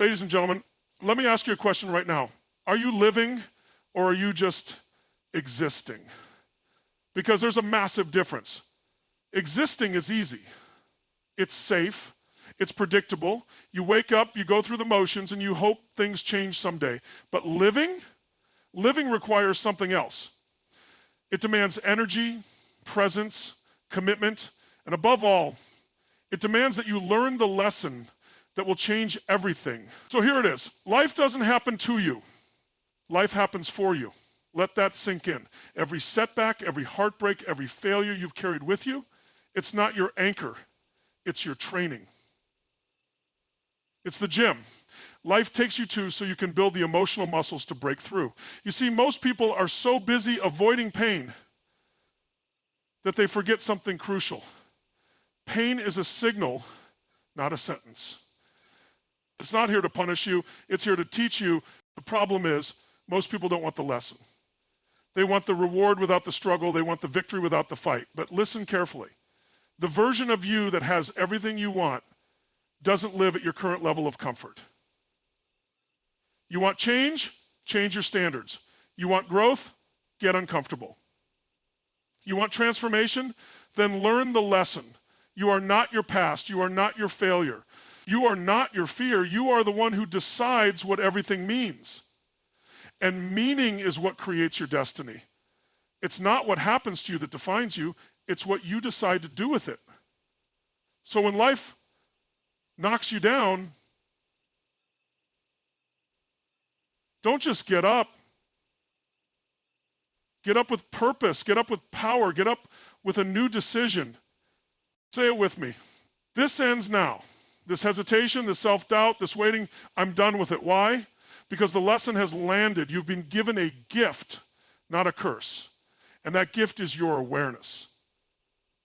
Ladies and gentlemen, let me ask you a question right now. Are you living or are you just existing? Because there's a massive difference. Existing is easy. It's safe. It's predictable. You wake up, you go through the motions, and you hope things change someday. But living requires something else. It demands energy, presence, commitment, and above all, it demands that you learn the lesson that will change everything. So here it is. Life doesn't happen to you. Life happens for you. Let that sink in. Every setback, every heartbreak, every failure you've carried with you, it's not your anchor, it's your training. It's the gym. Life takes you to so you can build the emotional muscles to break through. You see, most people are so busy avoiding pain that they forget something crucial. Pain is a signal, not a sentence. It's not here to punish you, it's here to teach you. The problem is, most people don't want the lesson. They want the reward without the struggle, they want the victory without the fight. But listen carefully. The version of you that has everything you want doesn't live at your current level of comfort. You want change? Change your standards. You want growth? Get uncomfortable. You want transformation? Then learn the lesson. You are not your past. You are not your failure. You are not your fear. You are the one who decides what everything means. And meaning is what creates your destiny. It's not what happens to you that defines you. It's what you decide to do with it. So when life knocks you down, don't just get up. Get up with purpose. Get up with power. Get up with a new decision. Say it with me. This ends now. This hesitation, this self-doubt, this waiting, I'm done with it. Why? Because the lesson has landed. You've been given a gift, not a curse. And that gift is your awareness.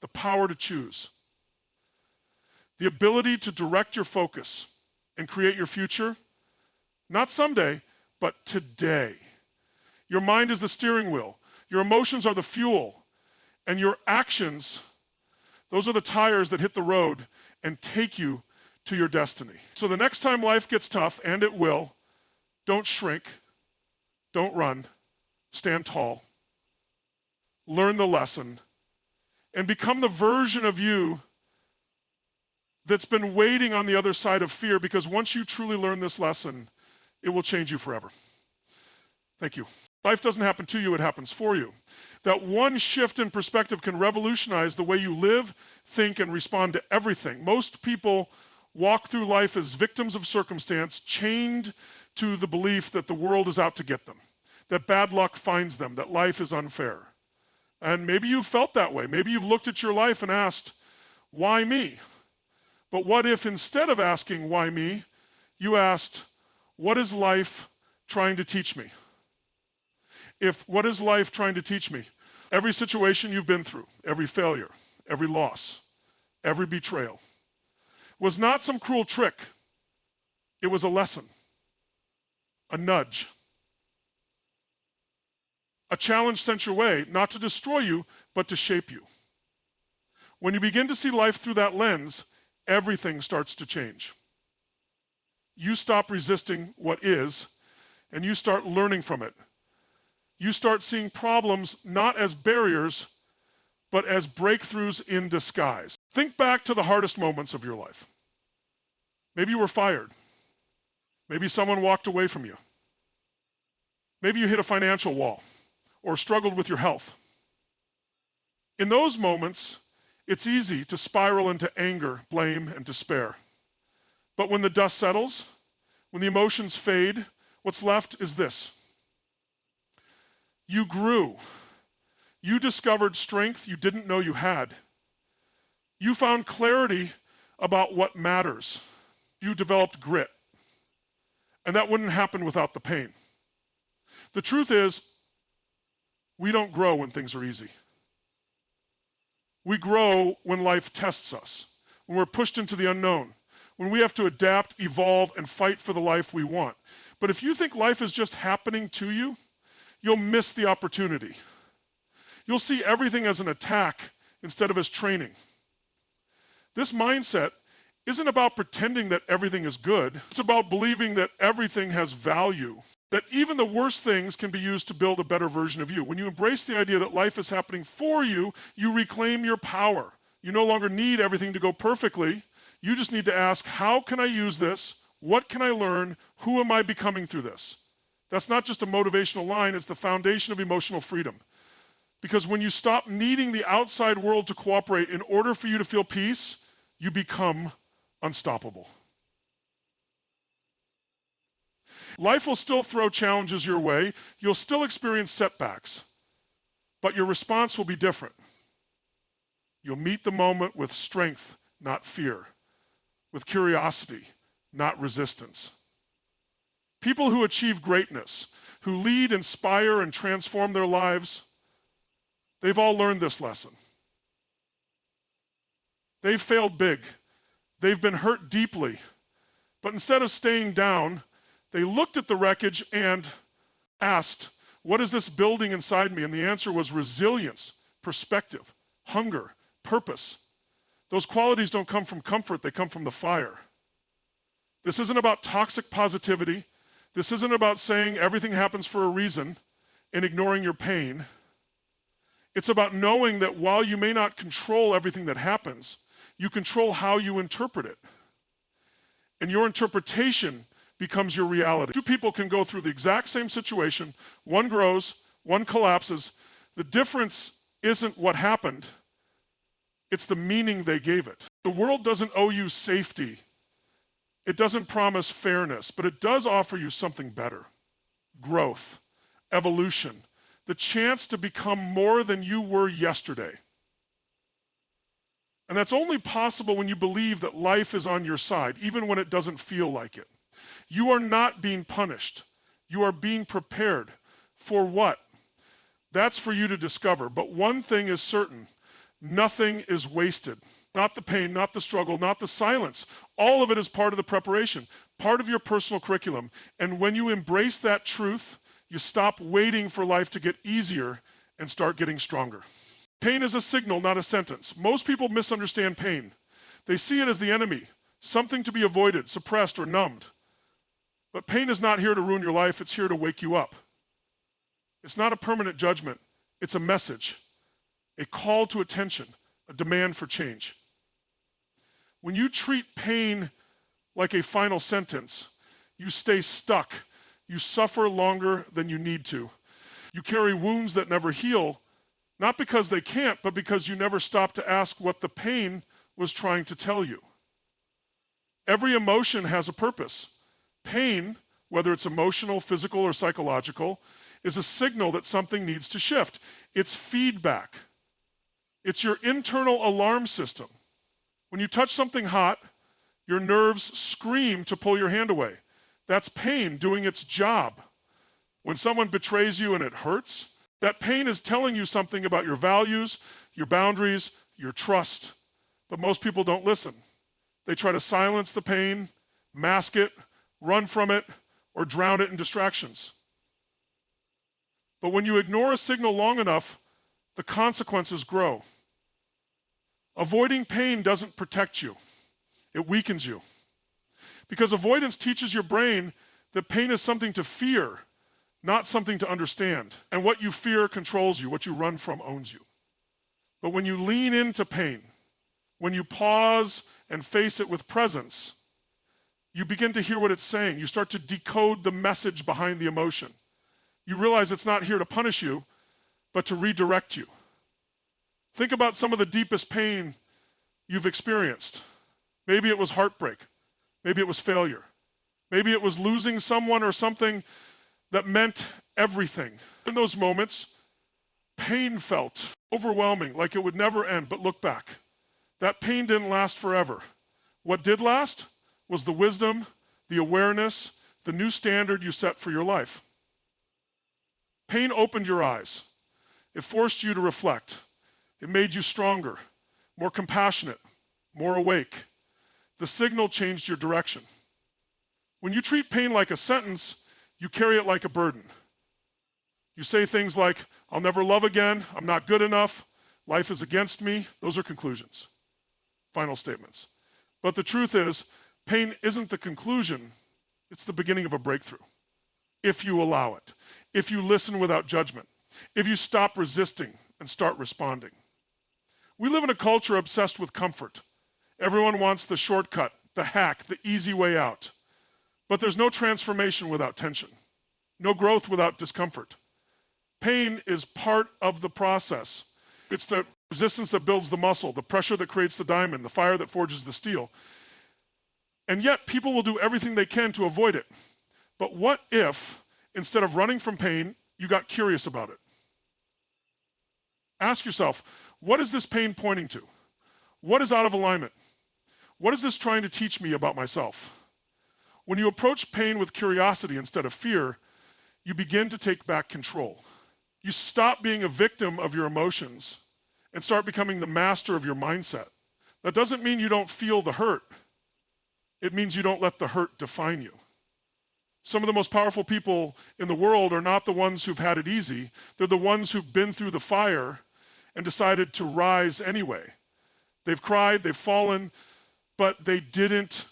The power to choose. The ability to direct your focus and create your future, not someday, but today. Your mind is the steering wheel. Your emotions are the fuel. And your actions, those are the tires that hit the road and take you to your destiny. So the next time life gets tough, and it will, don't shrink, don't run, stand tall, learn the lesson, and become the version of you that's been waiting on the other side of fear, because once you truly learn this lesson, it will change you forever. Thank you. Life doesn't happen to you, it happens for you. That one shift in perspective can revolutionize the way you live, think, and respond to everything. Most people walk through life as victims of circumstance, chained to the belief that the world is out to get them, that bad luck finds them, that life is unfair. And maybe you've felt that way. Maybe you've looked at your life and asked, why me? But what if instead of asking, why me, you asked, what is life trying to teach me? What is life trying to teach me? Every situation you've been through, every failure, every loss, every betrayal, was not some cruel trick. It was a lesson, a nudge, a challenge sent your way, not to destroy you, but to shape you. When you begin to see life through that lens, everything starts to change. You stop resisting what is, and you start learning from it. You start seeing problems not as barriers, but as breakthroughs in disguise. Think back to the hardest moments of your life. Maybe you were fired. Maybe someone walked away from you. Maybe you hit a financial wall or struggled with your health. In those moments, it's easy to spiral into anger, blame, and despair. But when the dust settles, when the emotions fade, what's left is this. You grew. You discovered strength you didn't know you had. You found clarity about what matters. You developed grit. And that wouldn't happen without the pain. The truth is, we don't grow when things are easy. We grow when life tests us, when we're pushed into the unknown, when we have to adapt, evolve, and fight for the life we want. But if you think life is just happening to you, you'll miss the opportunity. You'll see everything as an attack instead of as training. This mindset isn't about pretending that everything is good. It's about believing that everything has value, that even the worst things can be used to build a better version of you. When you embrace the idea that life is happening for you, you reclaim your power. You no longer need everything to go perfectly. You just need to ask, how can I use this? What can I learn? Who am I becoming through this? That's not just a motivational line, it's the foundation of emotional freedom. Because when you stop needing the outside world to cooperate in order for you to feel peace, you become unstoppable. Life will still throw challenges your way. You'll still experience setbacks, but your response will be different. You'll meet the moment with strength, not fear, with curiosity, not resistance. People who achieve greatness, who lead, inspire, and transform their lives, they've all learned this lesson. They've failed big. They've been hurt deeply. But instead of staying down, they looked at the wreckage and asked, what is this building inside me? And the answer was resilience, perspective, hunger, purpose. Those qualities don't come from comfort, they come from the fire. This isn't about toxic positivity. This isn't about saying everything happens for a reason and ignoring your pain. It's about knowing that while you may not control everything that happens, you control how you interpret it. And your interpretation becomes your reality. Two people can go through the exact same situation. One grows, one collapses. The difference isn't what happened. It's the meaning they gave it. The world doesn't owe you safety. It doesn't promise fairness, but it does offer you something better. Growth, evolution, the chance to become more than you were yesterday. And that's only possible when you believe that life is on your side, even when it doesn't feel like it. You are not being punished. You are being prepared. For what? That's for you to discover. But one thing is certain, nothing is wasted. Not the pain, not the struggle, not the silence. All of it is part of the preparation, part of your personal curriculum. And when you embrace that truth, you stop waiting for life to get easier and start getting stronger. Pain is a signal, not a sentence. Most people misunderstand pain. They see it as the enemy, something to be avoided, suppressed, or numbed. But pain is not here to ruin your life, it's here to wake you up. It's not a permanent judgment, it's a message, a call to attention, a demand for change. When you treat pain like a final sentence, you stay stuck. You suffer longer than you need to. You carry wounds that never heal, not because they can't, but because you never stop to ask what the pain was trying to tell you. Every emotion has a purpose. Pain, whether it's emotional, physical, or psychological, is a signal that something needs to shift. It's feedback. It's your internal alarm system. When you touch something hot, your nerves scream to pull your hand away. That's pain doing its job. When someone betrays you and it hurts, that pain is telling you something about your values, your boundaries, your trust. But most people don't listen. They try to silence the pain, mask it, run from it, or drown it in distractions. But when you ignore a signal long enough, the consequences grow. Avoiding pain doesn't protect you. It weakens you. Because avoidance teaches your brain that pain is something to fear, not something to understand. And what you fear controls you. What you run from owns you. But when you lean into pain, when you pause and face it with presence, you begin to hear what it's saying. You start to decode the message behind the emotion. You realize it's not here to punish you, but to redirect you. Think about some of the deepest pain you've experienced. Maybe it was heartbreak. Maybe it was failure. Maybe it was losing someone or something that meant everything. In those moments, pain felt overwhelming, like it would never end, but look back. That pain didn't last forever. What did last was the wisdom, the awareness, the new standard you set for your life. Pain opened your eyes. It forced you to reflect. It made you stronger, more compassionate, more awake. The signal changed your direction. When you treat pain like a sentence, you carry it like a burden. You say things like, I'll never love again, I'm not good enough, life is against me. Those are conclusions, final statements. But the truth is, pain isn't the conclusion, it's the beginning of a breakthrough. If you allow it, if you listen without judgment, if you stop resisting and start responding. We live in a culture obsessed with comfort. Everyone wants the shortcut, the hack, the easy way out. But there's no transformation without tension, no growth without discomfort. Pain is part of the process. It's the resistance that builds the muscle, the pressure that creates the diamond, the fire that forges the steel. And yet people will do everything they can to avoid it. But what if, instead of running from pain, you got curious about it? Ask yourself, what is this pain pointing to? What is out of alignment? What is this trying to teach me about myself? When you approach pain with curiosity instead of fear, you begin to take back control. You stop being a victim of your emotions and start becoming the master of your mindset. That doesn't mean you don't feel the hurt. It means you don't let the hurt define you. Some of the most powerful people in the world are not the ones who've had it easy. They're the ones who've been through the fire and decided to rise anyway. They've cried, they've fallen, but they didn't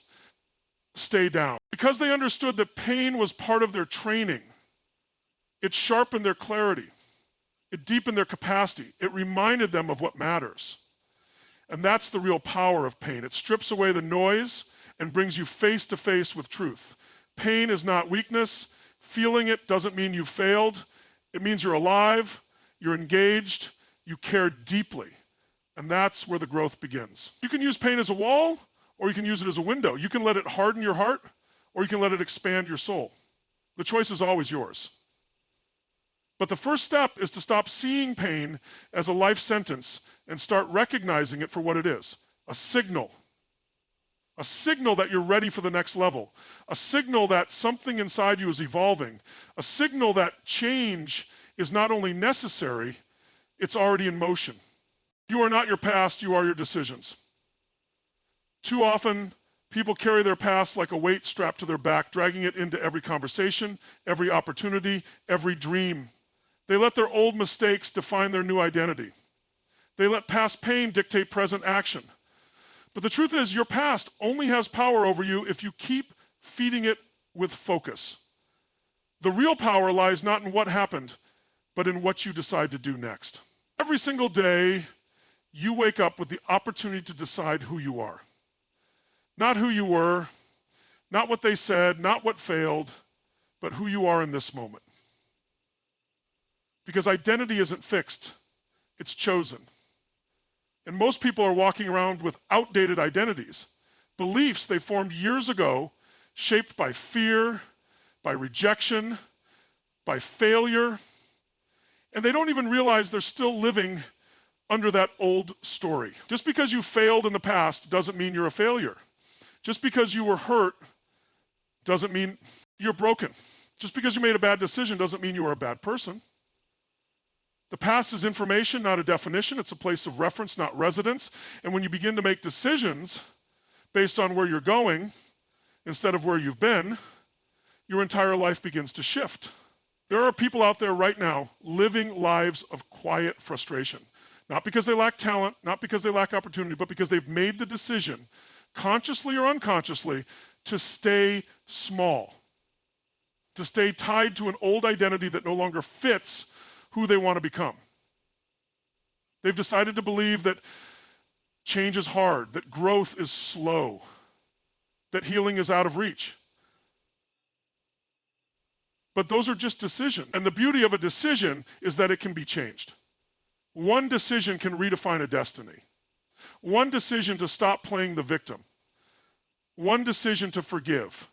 stay down. Because they understood that pain was part of their training, it sharpened their clarity. It deepened their capacity. It reminded them of what matters. And that's the real power of pain. It strips away the noise and brings you face to face with truth. Pain is not weakness. Feeling it doesn't mean you failed. It means you're alive, you're engaged, you care deeply. And that's where the growth begins. You can use pain as a wall, or you can use it as a window. You can let it harden your heart, or you can let it expand your soul. The choice is always yours. But the first step is to stop seeing pain as a life sentence and start recognizing it for what it is, a signal. A signal that you're ready for the next level. A signal that something inside you is evolving. A signal that change is not only necessary, it's already in motion. You are not your past, you are your decisions. Too often, people carry their past like a weight strapped to their back, dragging it into every conversation, every opportunity, every dream. They let their old mistakes define their new identity. They let past pain dictate present action. But the truth is, your past only has power over you if you keep feeding it with focus. The real power lies not in what happened, but in what you decide to do next. Every single day, you wake up with the opportunity to decide who you are. Not who you were, not what they said, not what failed, but who you are in this moment. Because identity isn't fixed, it's chosen. And most people are walking around with outdated identities, beliefs they formed years ago, shaped by fear, by rejection, by failure, and they don't even realize they're still living under that old story. Just because you failed in the past doesn't mean you're a failure. Just because you were hurt doesn't mean you're broken. Just because you made a bad decision doesn't mean you are a bad person. The past is information, not a definition. It's a place of reference, not residence. And when you begin to make decisions based on where you're going instead of where you've been, your entire life begins to shift. There are people out there right now living lives of quiet frustration. Not because they lack talent, not because they lack opportunity, but because they've made the decision, consciously or unconsciously, to stay small, to stay tied to an old identity that no longer fits who they want to become. They've decided to believe that change is hard, that growth is slow, that healing is out of reach. But those are just decisions. And the beauty of a decision is that it can be changed. One decision can redefine a destiny. One decision to stop playing the victim. One decision to forgive.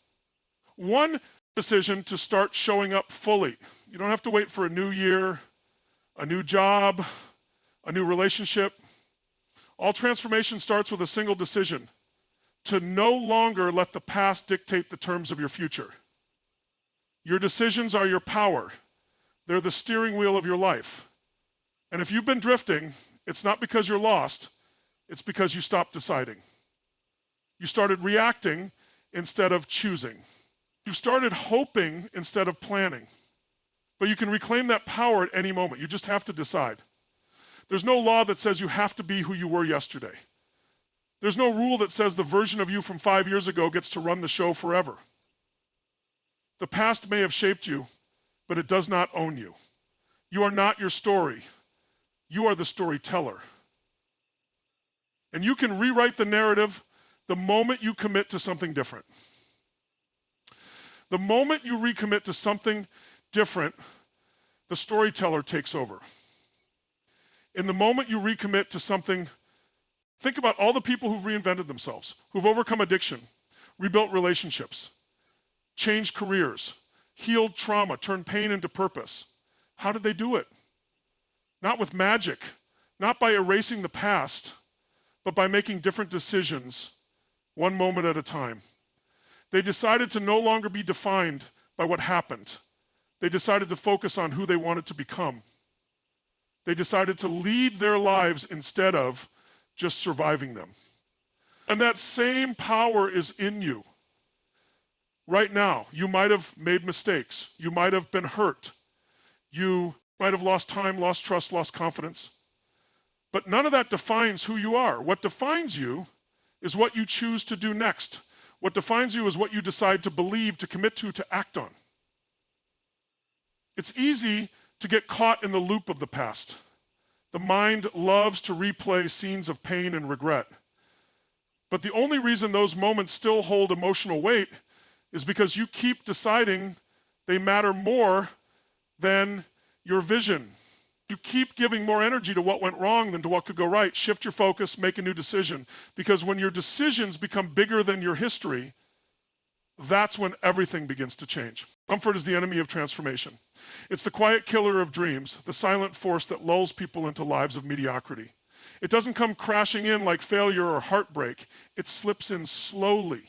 One decision to start showing up fully. You don't have to wait for a new year, a new job, a new relationship. All transformation starts with a single decision: to no longer let the past dictate the terms of your future. Your decisions are your power. They're the steering wheel of your life. And if you've been drifting, it's not because you're lost, it's because you stopped deciding. You started reacting instead of choosing. You started hoping instead of planning. But you can reclaim that power at any moment. You just have to decide. There's no law that says you have to be who you were yesterday. There's no rule that says the version of you from 5 years ago gets to run the show forever. The past may have shaped you, but it does not own you. You are not your story. You are the storyteller. And you can rewrite the narrative the moment you commit to something different. The moment you recommit to something different, the storyteller takes over. In the moment you recommit to something, think about all the people who've reinvented themselves, who've overcome addiction, rebuilt relationships, changed careers, healed trauma, turned pain into purpose. How did they do it? Not with magic, not by erasing the past, but by making different decisions, one moment at a time. They decided to no longer be defined by what happened. They decided to focus on who they wanted to become. They decided to lead their lives instead of just surviving them. And that same power is in you. Right now, you might have made mistakes. You might have been hurt. You might have lost time, lost trust, lost confidence. But none of that defines who you are. What defines you is what you choose to do next. What defines you is what you decide to believe, to commit to act on. It's easy to get caught in the loop of the past. The mind loves to replay scenes of pain and regret. But the only reason those moments still hold emotional weight is because you keep deciding they matter more than your vision. You keep giving more energy to what went wrong than to what could go right. Shift your focus, make a new decision. Because when your decisions become bigger than your history, that's when everything begins to change. Comfort is the enemy of transformation. It's the quiet killer of dreams, the silent force that lulls people into lives of mediocrity. It doesn't come crashing in like failure or heartbreak. It slips in slowly,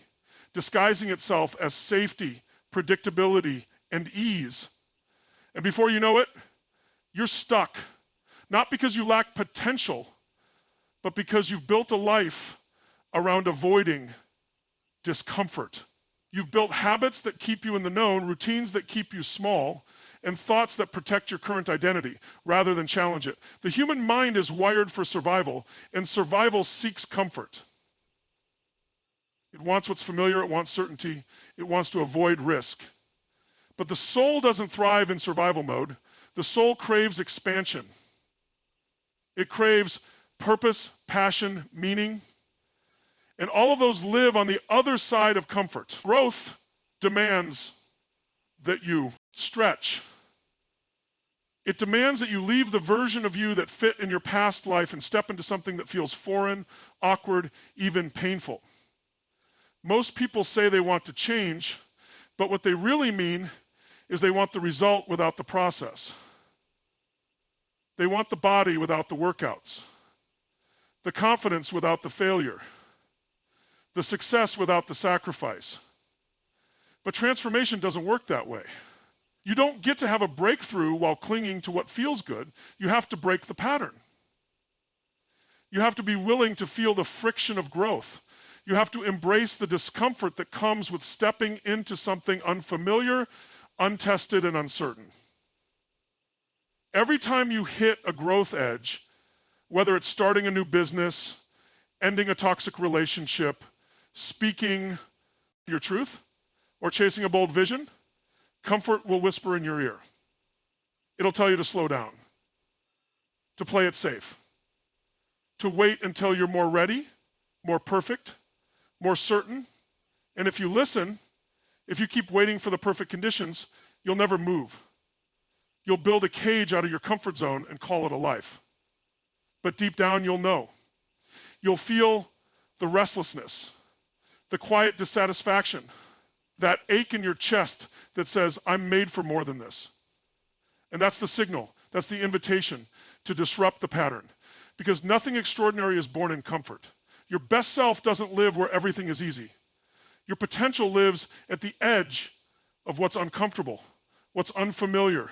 disguising itself as safety, predictability, and ease. And before you know it, you're stuck, not because you lack potential, but because you've built a life around avoiding discomfort. You've built habits that keep you in the known, routines that keep you small, and thoughts that protect your current identity rather than challenge it. The human mind is wired for survival, and survival seeks comfort. It wants what's familiar, it wants certainty, it wants to avoid risk. But the soul doesn't thrive in survival mode. The soul craves expansion. It craves purpose, passion, meaning. And all of those live on the other side of comfort. Growth demands that you stretch. It demands that you leave the version of you that fit in your past life and step into something that feels foreign, awkward, even painful. Most people say they want to change, but what they really mean is they want the result without the process. They want the body without the workouts, the confidence without the failure, the success without the sacrifice. But transformation doesn't work that way. You don't get to have a breakthrough while clinging to what feels good. You have to break the pattern. You have to be willing to feel the friction of growth. You have to embrace the discomfort that comes with stepping into something unfamiliar, untested, and uncertain. Every time you hit a growth edge, whether it's starting a new business, ending a toxic relationship, speaking your truth, or chasing a bold vision, comfort will whisper in your ear. It'll tell you to slow down, to play it safe, to wait until you're more ready, more perfect, more certain. And if you listen, if you keep waiting for the perfect conditions, you'll never move. You'll build a cage out of your comfort zone and call it a life. But deep down, you'll know. You'll feel the restlessness, the quiet dissatisfaction, that ache in your chest that says, I'm made for more than this. And that's the signal, that's the invitation to disrupt the pattern. Because nothing extraordinary is born in comfort. Your best self doesn't live where everything is easy. Your potential lives at the edge of what's uncomfortable, what's unfamiliar,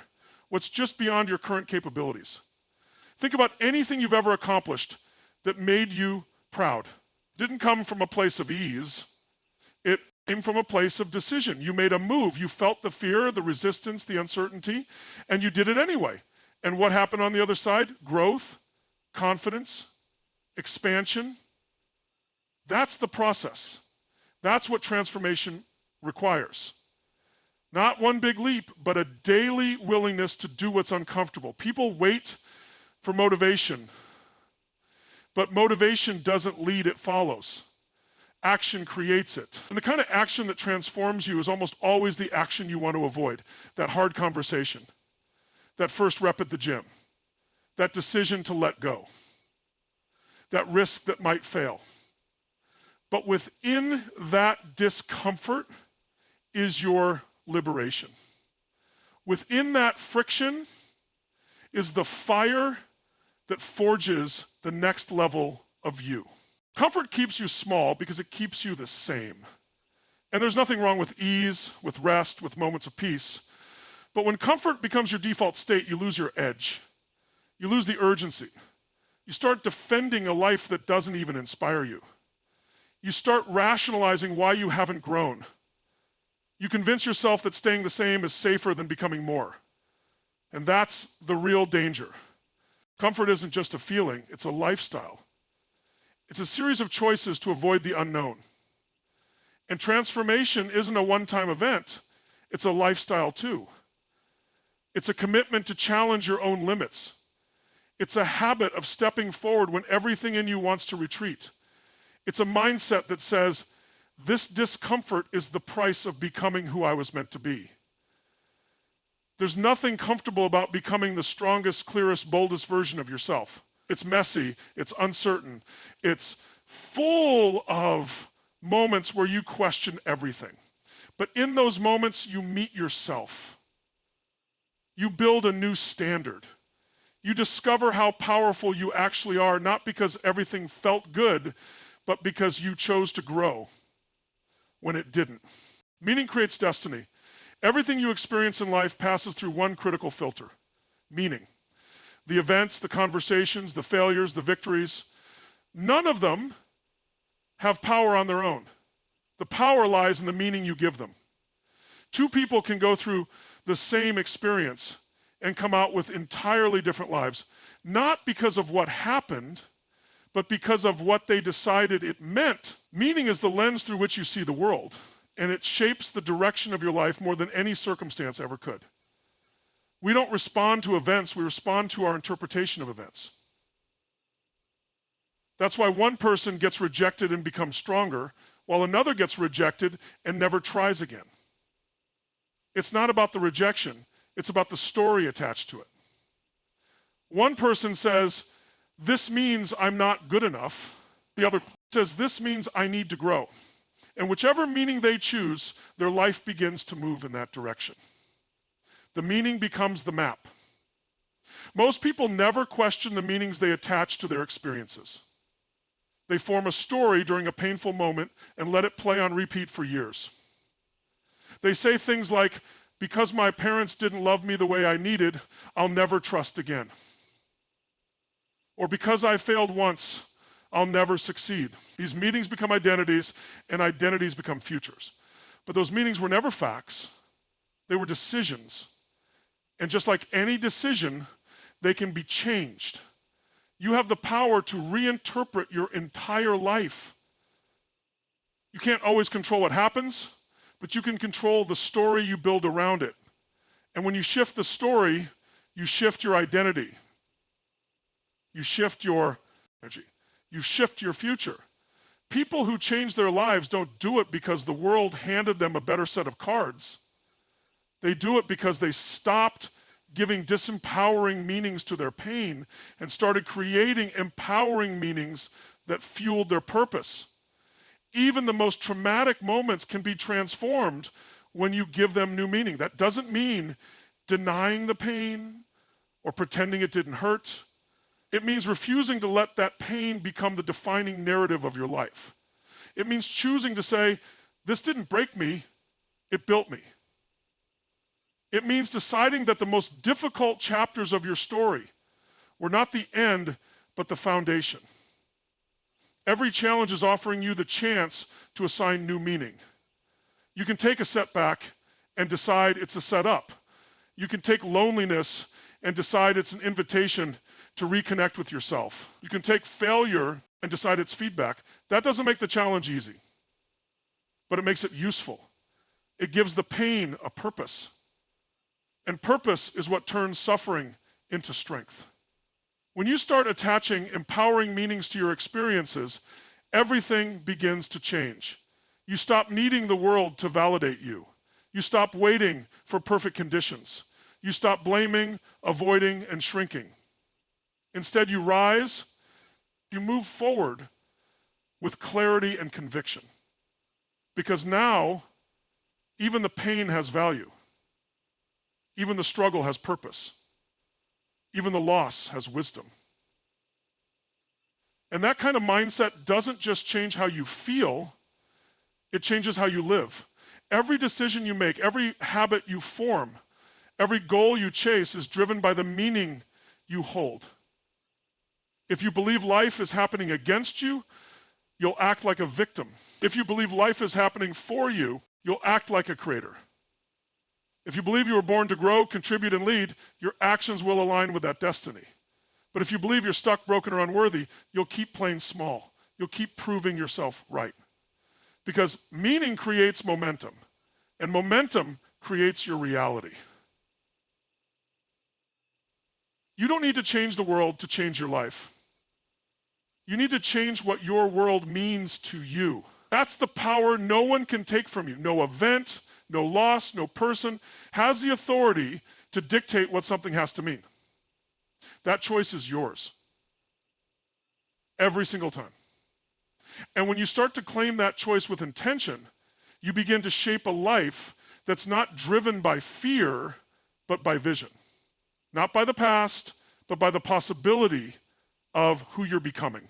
what's just beyond your current capabilities. Think about anything you've ever accomplished that made you proud. It didn't come from a place of ease. It came from a place of decision. You made a move. You felt the fear, the resistance, the uncertainty, and you did it anyway. And what happened on the other side? Growth, confidence, expansion. That's the process. That's what transformation requires. Not one big leap, but a daily willingness to do what's uncomfortable. People wait for motivation, but motivation doesn't lead, it follows. Action creates it. And the kind of action that transforms you is almost always the action you want to avoid. That hard conversation, that first rep at the gym, that decision to let go, that risk that might fail. But within that discomfort is your liberation. Within that friction is the fire that forges the next level of you. Comfort keeps you small because it keeps you the same. And there's nothing wrong with ease, with rest, with moments of peace. But when comfort becomes your default state, you lose your edge. You lose the urgency. You start defending a life that doesn't even inspire you. You start rationalizing why you haven't grown. You convince yourself that staying the same is safer than becoming more. And that's the real danger. Comfort isn't just a feeling, it's a lifestyle. It's a series of choices to avoid the unknown. And transformation isn't a one-time event, it's a lifestyle too. It's a commitment to challenge your own limits. It's a habit of stepping forward when everything in you wants to retreat. It's a mindset that says, this discomfort is the price of becoming who I was meant to be. There's nothing comfortable about becoming the strongest, clearest, boldest version of yourself. It's messy, it's uncertain, it's full of moments where you question everything. But in those moments, you meet yourself. You build a new standard. You discover how powerful you actually are, not because everything felt good, but because you chose to grow when it didn't. Meaning creates destiny. Everything you experience in life passes through one critical filter: meaning. The events, the conversations, the failures, the victories, none of them have power on their own. The power lies in the meaning you give them. Two people can go through the same experience and come out with entirely different lives, not because of what happened, but because of what they decided it meant. Meaning is the lens through which you see the world, and it shapes the direction of your life more than any circumstance ever could. We don't respond to events, we respond to our interpretation of events. That's why one person gets rejected and becomes stronger, while another gets rejected and never tries again. It's not about the rejection, it's about the story attached to it. One person says, this means I'm not good enough. The other says, this means I need to grow. And whichever meaning they choose, their life begins to move in that direction. The meaning becomes the map. Most people never question the meanings they attach to their experiences. They form a story during a painful moment and let it play on repeat for years. They say things like, because my parents didn't love me the way I needed, I'll never trust again. Or because I failed once, I'll never succeed. These meanings become identities, and identities become futures. But those meanings were never facts. They were decisions. And just like any decision, they can be changed. You have the power to reinterpret your entire life. You can't always control what happens, but you can control the story you build around it. And when you shift the story, you shift your identity. You shift your energy. You shift your future. People who change their lives don't do it because the world handed them a better set of cards. They do it because they stopped giving disempowering meanings to their pain and started creating empowering meanings that fueled their purpose. Even the most traumatic moments can be transformed when you give them new meaning. That doesn't mean denying the pain or pretending it didn't hurt. It means refusing to let that pain become the defining narrative of your life. It means choosing to say, this didn't break me, it built me. It means deciding that the most difficult chapters of your story were not the end, but the foundation. Every challenge is offering you the chance to assign new meaning. You can take a setback and decide it's a setup. You can take loneliness and decide it's an invitation to reconnect with yourself. You can take failure and decide it's feedback, that doesn't make the challenge easy, but it makes it useful. It gives the pain a purpose. And purpose is what turns suffering into strength. When you start attaching empowering meanings to your experiences, everything begins to change. You stop needing the world to validate you. You stop waiting for perfect conditions. You stop blaming, avoiding, and shrinking. Instead, you rise, you move forward with clarity and conviction. Because now, even the pain has value. Even the struggle has purpose. Even the loss has wisdom. And that kind of mindset doesn't just change how you feel, it changes how you live. Every decision you make, every habit you form, every goal you chase is driven by the meaning you hold. If you believe life is happening against you, you'll act like a victim. If you believe life is happening for you, you'll act like a creator. If you believe you were born to grow, contribute, and lead, your actions will align with that destiny. But if you believe you're stuck, broken, or unworthy, you'll keep playing small. You'll keep proving yourself right. Because meaning creates momentum, and momentum creates your reality. You don't need to change the world to change your life. You need to change what your world means to you. That's the power no one can take from you. No event, no loss, no person has the authority to dictate what something has to mean. That choice is yours. Every single time. And when you start to claim that choice with intention, you begin to shape a life that's not driven by fear, but by vision. Not by the past, but by the possibility of who you're becoming.